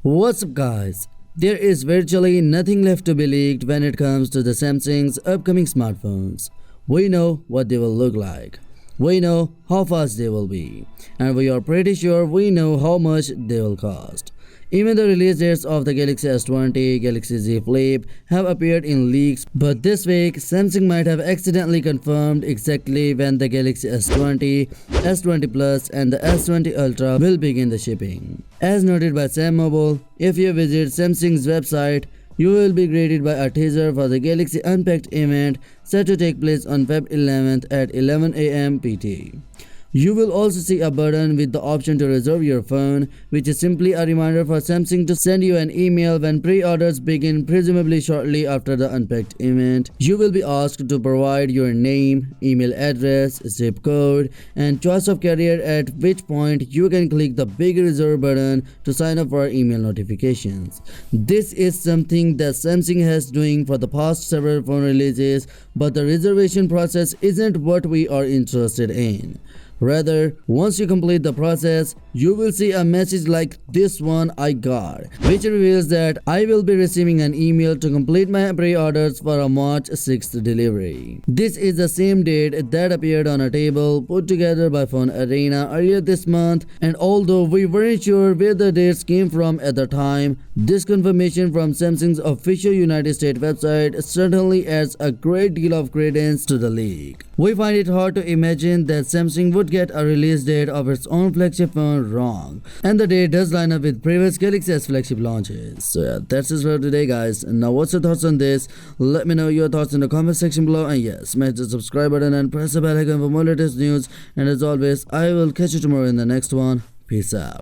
What's up, guys? There is virtually nothing left to be leaked when it comes to the Samsung's upcoming smartphones. We know what they will look like. We know how fast they will be. And we are pretty sure we know how much they will cost. Even the release dates of the Galaxy S20, Galaxy Z Flip have appeared in leaks, but this week Samsung might have accidentally confirmed exactly when the Galaxy S20, S20 Plus and the S20 Ultra will begin the shipping. As noted by Sam Mobile, if you visit Samsung's website, you will be greeted by a teaser for the Galaxy Unpacked event set to take place on Feb 11th at 11 am PT. You will also see a button with the option to reserve your phone, which is simply a reminder for Samsung to send you an email when pre-orders begin, presumably shortly after the Unpacked event. You will be asked to provide your name, email address, zip code, and choice of carrier, at which point you can click the big reserve button to sign up for email notifications. This is something that Samsung has doing for the past several phone releases, but the reservation process isn't what we are interested in. Rather, once you complete the process, you will see a message like this one I got, which reveals that I will be receiving an email to complete my pre-orders for a March 6th delivery. This is the same date that appeared on a table put together by Phone Arena earlier this month, and although we weren't sure where the dates came from at the time, this confirmation from Samsung's official United States website certainly adds a great deal of credence to the leak. We find it hard to imagine that Samsung would get a release date of its own flagship phone wrong, and the date does line up with previous Galaxy S flagship launches. So yeah, that's it for today, guys. And now what's your thoughts on this? Let me know your thoughts in the comment section below, and yes, smash the subscribe button and press the bell icon for more latest news. And as always, I will catch you tomorrow in the next one. Peace out.